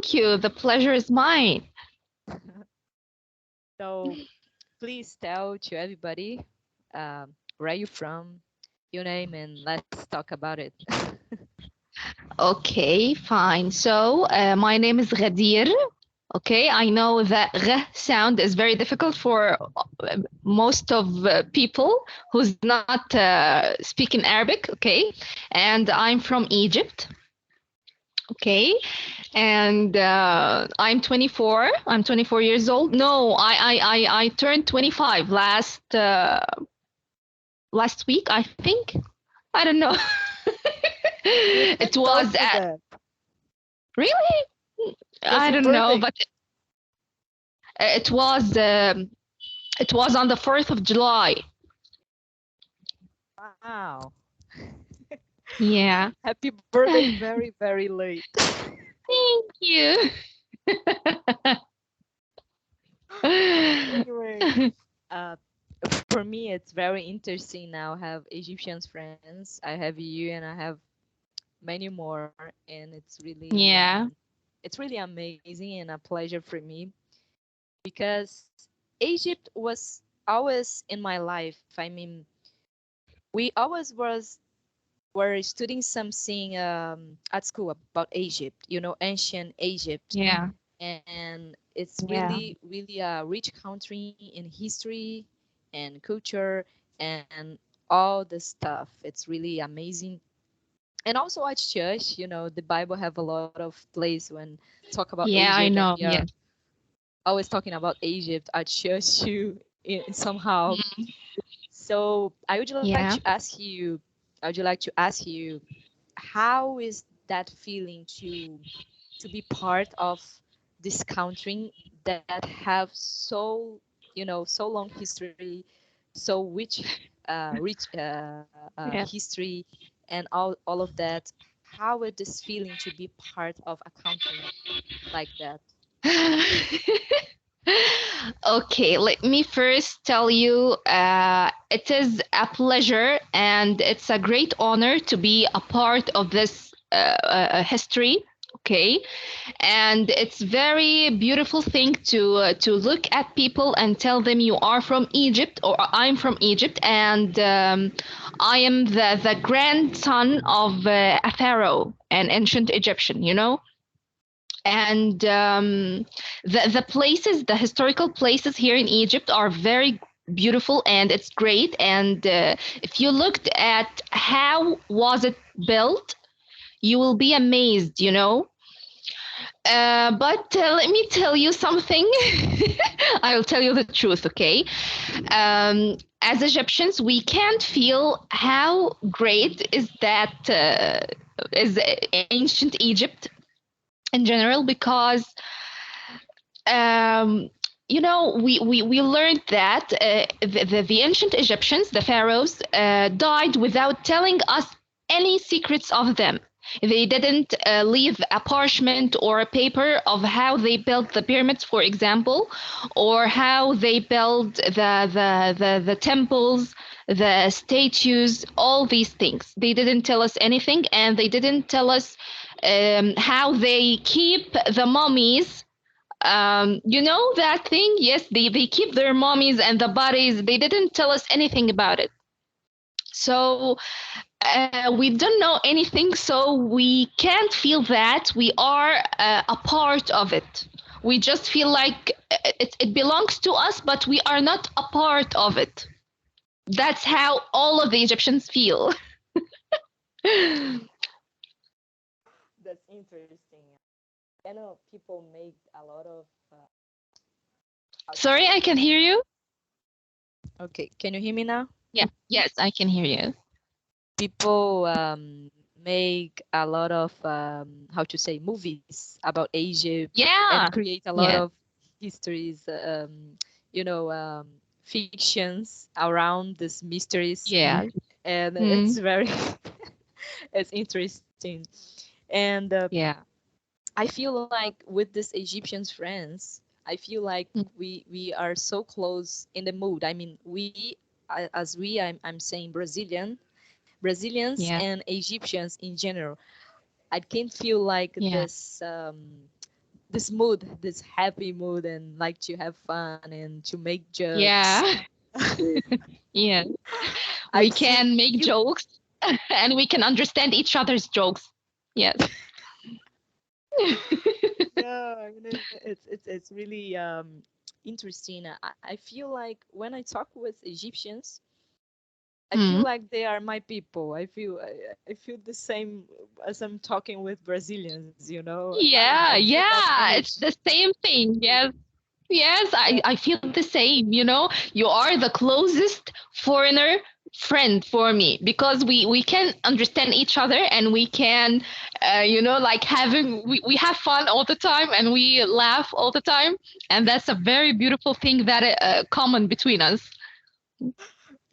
Thank you. The pleasure is mine. So please tell to everybody where you from, your name, and let's talk about it. Okay, fine. So, my name is Ghadir. Okay, I know that R sound is very difficult for most of people who's not speaking Arabic. Okay, and I'm from Egypt. Okay, and I'm 24. I'm 24 years old. No, I turned 25 last week, I think. I don't know. You It can tell was me that. really, Yes, I your don't know, birthday. but it was um, it was on the 4th of July. Wow. Yeah. Happy birthday very, very late. Thank you. Anyway, uh, for me, it's very interesting now. I have Egyptian friends. I have you, and I have many more, and Yeah. it's really amazing and a pleasure for me because Egypt was always in my life. I mean, we always were studying something at school about Egypt, ancient Egypt, Yeah. and it's Yeah. really a rich country in history and culture and all the stuff. It's really amazing. And also at church, the Bible have a lot of place when talk about Yeah, I Egypt, and know. we are Yes. always talking about Egypt at church too, somehow. Mhm. So Yeah. I would like to ask you, how is that feeling to be part of this country that have so long history, so rich Yeah. history, and all of that. How is this feeling to be part of a country like that? Okay, let me first tell you it is a pleasure and it's a great honor to be a part of this history. Okay, and it's very beautiful thing to look at people and tell them you are from Egypt or I'm from Egypt, and I am the grandson of a pharaoh, an ancient Egyptian. And the places, the historical places here in Egypt are very beautiful and it's great. And if you looked at how was it built, you will be amazed. But let me tell you something. I will tell you the truth, okay? As Egyptians, we can't feel how great is ancient Egypt in general, because um, we learned that the ancient Egyptians, the pharaohs, died without telling us any secrets of them. They didn't leave a parchment or a paper of how they built the pyramids, for example, or how they built the temples, the statues, all these things. They didn't tell us anything, and they didn't tell us how they keep the mummies. You know that thing? Yes, they keep their mummies and the bodies. They didn't tell us anything about it. So we don't know anything, so we can't feel that we are a part of it. We just feel like it belongs to us, but we are not a part of it. That's how all of the Egyptians feel. That's interesting. I know people make a lot of how to Sorry, say. I can hear you. Okay, can you hear me now? Yeah, yes, I can hear you. People make a lot of how to say movies about Egypt and Yeah, create a lot yes, of histories, you know, fictions around these mysteries, yeah, and it's mm, very it's interesting. And yeah. I feel like with these Egyptian friends, I feel like Mm, we are so close in the mood. I mean, as I'm saying Brazilians yeah, and Egyptians in general. I can feel like yeah. this this mood, this happy mood, and like to have fun and to make jokes. Yeah. Yeah. I We think can make you, jokes and we can understand each other's jokes. Yes. yeah, I mean, it's really interesting. I feel like when I talk with Egyptians, I feel Mm. like they are my people. I feel the same as I'm talking with Brazilians, you know. Yeah, I feel that yeah, it's energy. the same thing. Yes. Yes, Yeah. I feel the same, you know. You are the closest foreigner friend for me because we can understand each other and we can like we have fun all the time and we laugh all the time, and that's a very beautiful thing that common between us.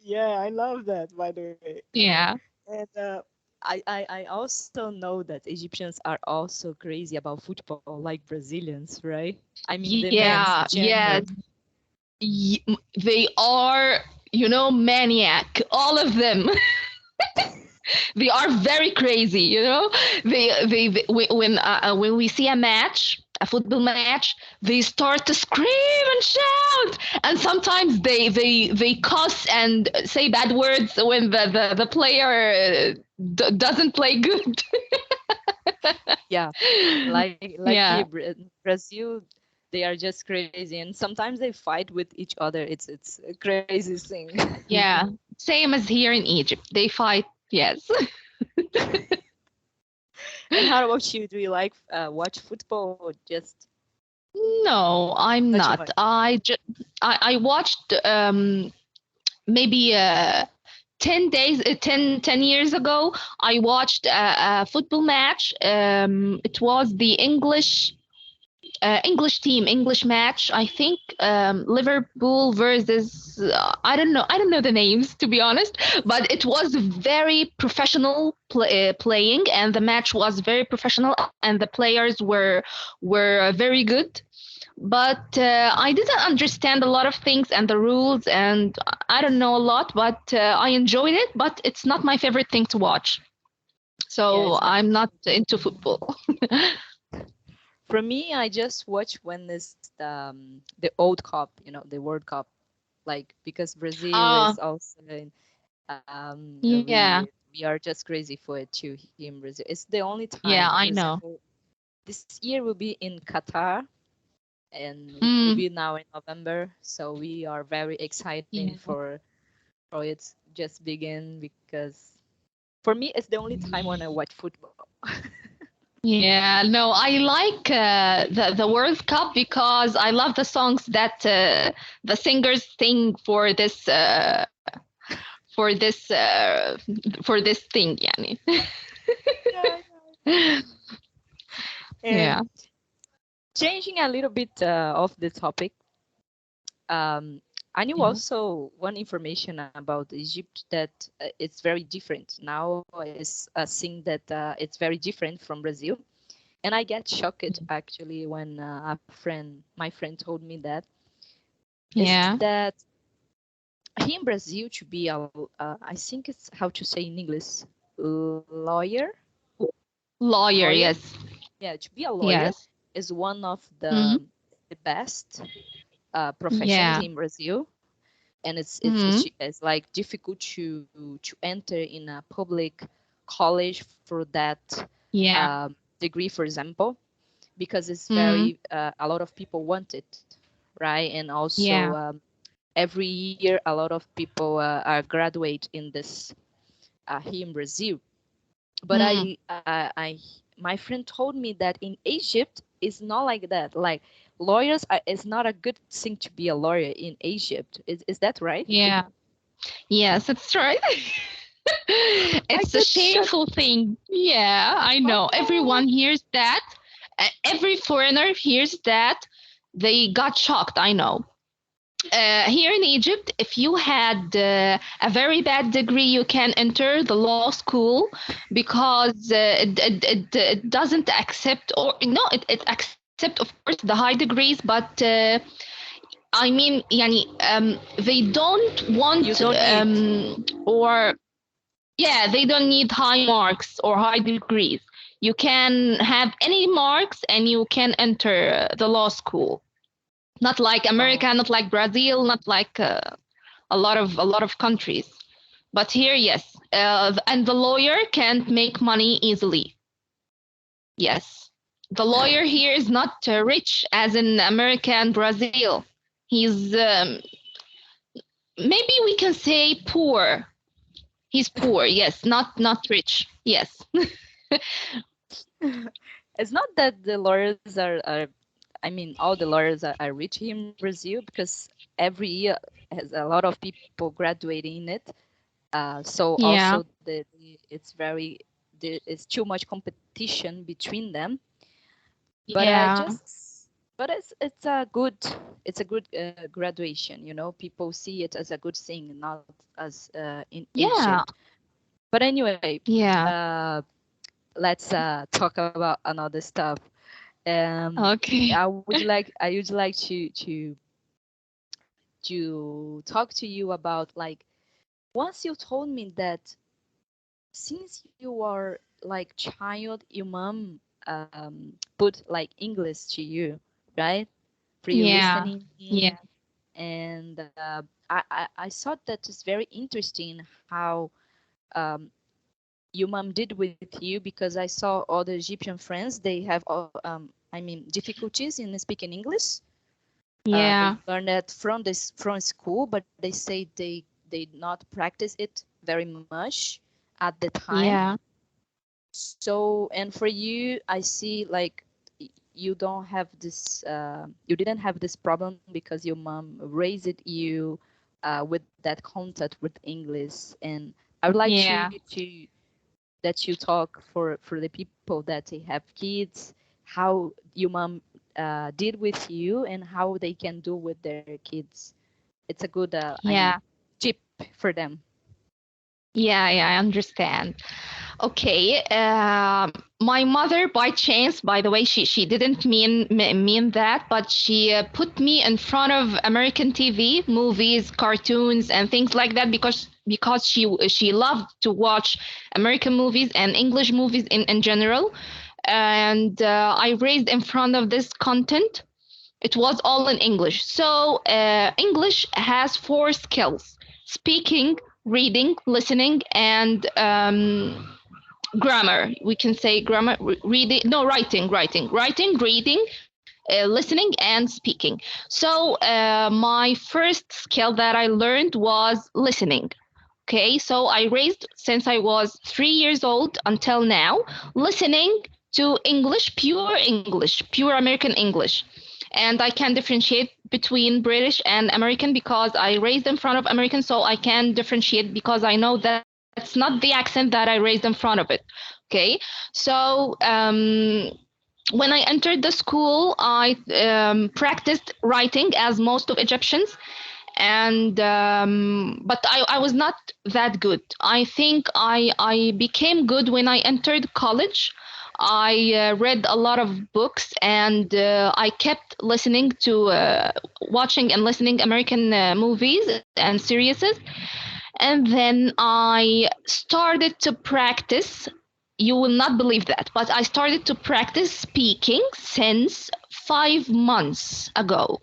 Yeah, I love that, by the way. Yeah. And I also know that Egyptians are also crazy about football, like Brazilians, right? I mean, the men's Yeah, yes. gender. They are, maniac, all of them. They are very crazy, they when we see a match, a football match, they start to scream and shout, and sometimes they cuss and say bad words when the player doesn't play good. Yeah, like Yeah. here, Brazil, they are just crazy, and sometimes they fight with each other. It's a crazy thing. Yeah, same as here in Egypt, they fight. Yes. And how about you? Do you like watch football or just No, I'm not too not. much? I watched maybe 10 days 10 years ago. I watched a football match. It was the English match, I think. Liverpool versus I don't know the names, to be honest, but it was very professional playing, and the match was very professional, and the players were very good. But I didn't understand a lot of things and the rules, and I don't know a lot, but I enjoyed it. But it's not my favorite thing to watch, Yeah, so it's not. I'm not into football. For me, I just watch when it's the old cup, the World Cup, like because Brazil Ah, is also in, yeah, we are just crazy for it too here in Brazil. It's the only yeah, time. For I know. example, this year will be in Qatar, and will Mm, be now in November. So we are very excited yeah. for it just begin because for me it's the only time when I watch football. Yeah, no, I like the World Cup because I love the songs that the singers sing for this uh, for this thing, yani. Yeah, Yeah. and changing a little bit of the topic, I knew Yeah. also one information about Egypt that it's very different now. Is a thing that it's very different from Brazil, and I get shocked actually when my friend told me that is Yeah. that here in Brazil to be I think it's how to say in English, lawyer, Lawyer, lawyer. yes. Yeah, to be a lawyer Yes. is one of Hmm. the best professions Yeah. in Brazil, and Hmm. it's like difficult to enter in a public college for that Yeah. degree, for example, because it's Hmm. very a lot of people want it, right? And also Yeah. every year a lot of people are graduate in this here in Brazil. But Hmm. my friend told me that in Egypt it's not like that. Like lawyers it's not a good thing to be a lawyer in Egypt. Is that right? Yeah. Yes, it's right. I It's a get shocked. shameful thing. Yeah, I know. Oh, Everyone hears that. Every foreigner hears that. They got shocked. I know. Here in Egypt, if you had a very bad degree, you can enter the law school because it doesn't accept, or no, it accept, of course, the high degrees, but I mean, yani, they don't you want, don't need. or yeah, they don't need high marks or high degrees. You can have any marks and you can enter the law school. Not like Oh, America, not like Brazil, not like a lot of countries. But here, yes, and the lawyer can't make money easily. Yes, the lawyer here is not rich as in America and Brazil. He's maybe we can say poor. He's poor. Yes, not rich. Yes. it's not that the lawyers are I mean, all the lawyers are rich here in Brazil because every year has a lot of people graduating in it. So Yeah. also it's very there is too much competition between them. But Yeah. just but it's a good graduation. You know, people see it as a good thing, not as in Yeah. Egypt. But anyway, Yeah. uh, let's talk about another stuff. Okay. I would like to talk to you about like once you told me that since you are like child, your mom put like English to you, right? For you Yeah. listening Yeah. in, and I thought that is very interesting how um, your mom did with you because I saw all the Egyptian friends they have I mean difficulties in speaking English. They Yeah. learn it from this from school, but they say they not practice it very much at the time. Yeah. So, and for you, I see like you don't have this, you didn't have this problem because your mom raised you with that contact with English. And I would like you Yeah. to that you talk for the people that they have kids, how your mom did with you and how they can do with their kids. It's a good, I mean, Yeah. tip for them. Yeah. Yeah. I understand. Okay. My mother, by chance, by the way, she didn't mean that, but she put me in front of American TV, movies, cartoons, and things like that because she loved to watch American movies and English movies in general. And I raised in front of this content. It was all in English. So English has four skills: speaking, reading, listening, and grammar. We can say grammar, reading, no, writing, reading, listening, and speaking. So my first skill that I learned was listening. Okay, so I raised since I was 3 years old until now, listening to English, pure American English. And I can differentiate between British and American because I raised in front of American, so I can differentiate because I know that's not the accent that I raised in front of it. Okay, so when I entered the school, I practiced writing as most of Egyptians, and but I was not that good. I think I became good when I entered college. I read a lot of books, and I kept listening to watching and listening American movies and series, and then I started to practice. You will not believe that, but I started to practice speaking since 5 months ago.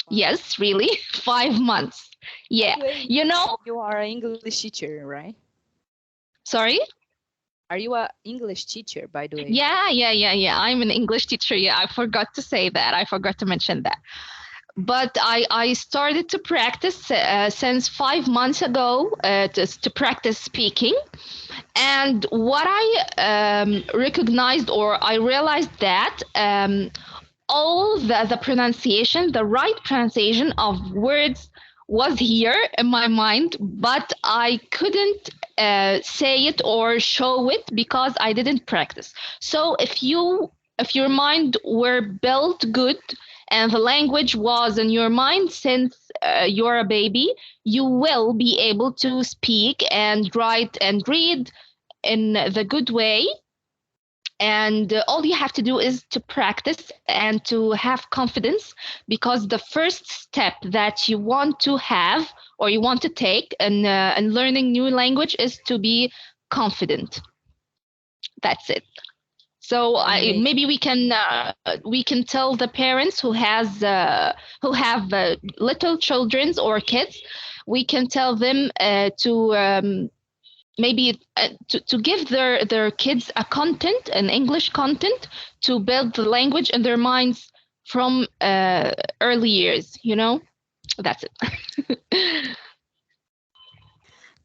Wow. Yes, really? 5 months. By Yeah. the way, You know, you are an English teacher, right? sorry? Are you a English teacher, by the way? Yeah. I'm an English teacher. Yeah, I forgot to say that. I forgot to mention that. But I started to practice since 5 months ago to practice speaking. And what I recognized or I realized that all the pronunciation, the right pronunciation of words was here in my mind, but I couldn't say it or show it because I didn't practice. So if your mind were built good and the language was in your mind since you're a baby, you will be able to speak and write and read in the good way. And all you have to do is to practice and to have confidence, because the first step that you want to have or you want to take in learning new language is to be confident. That's it. So maybe Amazing. we can tell the parents who have little children or kids, we can tell them to maybe to give their kids a content, an English content, to build the language in their minds from early years. You know, that's it.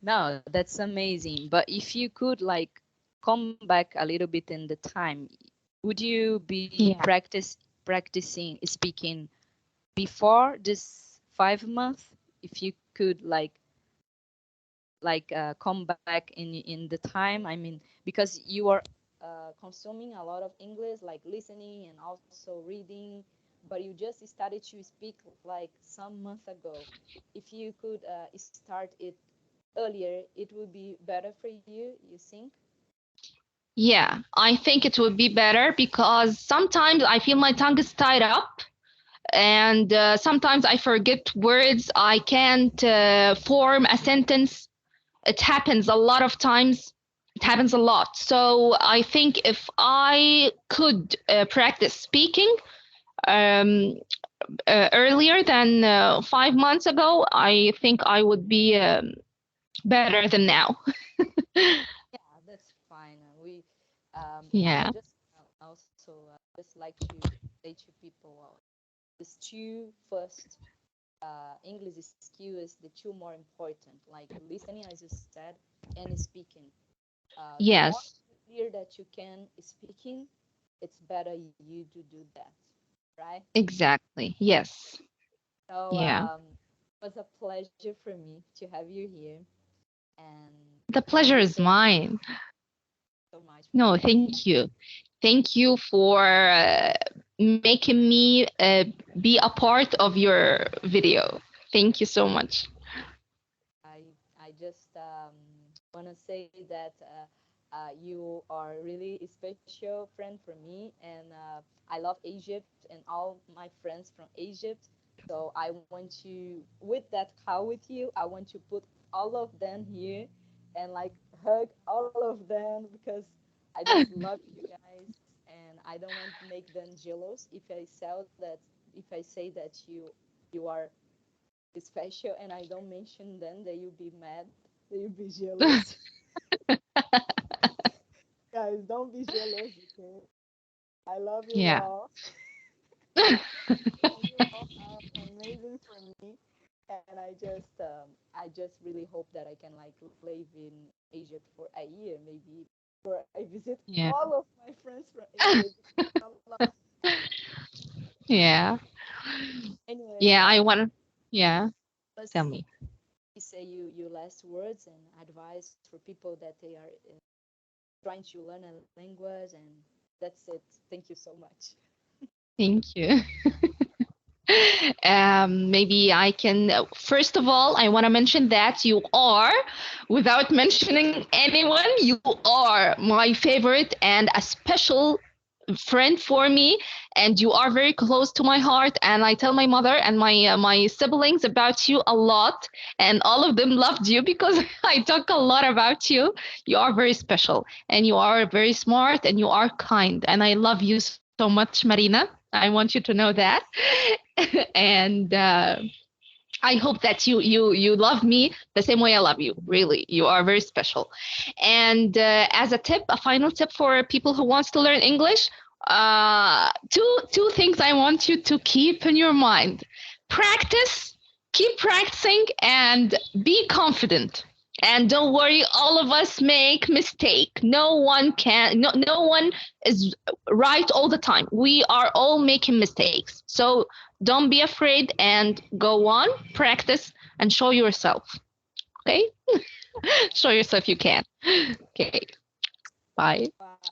No, that's amazing. But if you could like come back a little bit in the time, would you be Yeah. practicing speaking before this 5 months? If you could come back in the time, I mean, because you are consuming a lot of English, like listening and also reading, but you just started to speak like some months ago. If you could start it earlier, it would be better for you think? Yeah, I think it would be better because sometimes I feel my tongue is tied up, and sometimes I forget words. I can't form a sentence. It happens a lot of times. It happens a lot. So I think if I could practice speaking um, earlier than 5 months ago, I think I would be better than now. Yeah, that's fine. I Yeah. just also just like to say to people, these two first English skills, the two more important, like listening, as you said, and speaking. The more Yes. clear that you can speaking, it's better you to do that, right? Exactly. Yes. So Yeah. it was a pleasure for me to have you here, and The thank pleasure you is mine. so much for No, this. thank you. Thank you for making me be a part of your video. Thank you so much. I just want to say that you are really a special friend for me, and I love Egypt and all my friends from Egypt. So I want to, with that call with you, I want to put all of them here and like hug all of them because I just love you guys, and I don't want to make them jealous if I sell that, if I say that you are special and I don't mention them, they will be mad. They will be jealous. Guys, don't be jealous, okay? I love you Yeah. all. And you all are amazing for me. And I just really hope that I can like live in Egypt for a year, maybe, where I visit Yeah. all of my friends from Egypt. Inshallah. Yeah. Anyway, Yeah. I want to. Yeah. Tell let's me. say your last words and advice for people that they are trying to learn a language, and that's it. Thank you so much. Thank you. Maybe I can. First of all, I want to mention that you are, without mentioning anyone, you are my favorite and a special friend for me, and you are very close to my heart. And I tell my mother and my siblings about you a lot, and all of them loved you because I talk a lot about you. You are very special, and you are very smart, and you are kind, and I love you so much, Marina. I want you to know that. And I hope that you love me the same way I love you. Really, you are very special. And as a tip, a final tip for people who wants to learn English, two things I want you to keep in your mind: practice, keep practicing, and be confident. And don't worry, all of us make mistake. No one is right all the time. We are all making mistakes. So don't be afraid and go on, practice, and show yourself. Okay? Show yourself you can. Okay. Bye. Bye.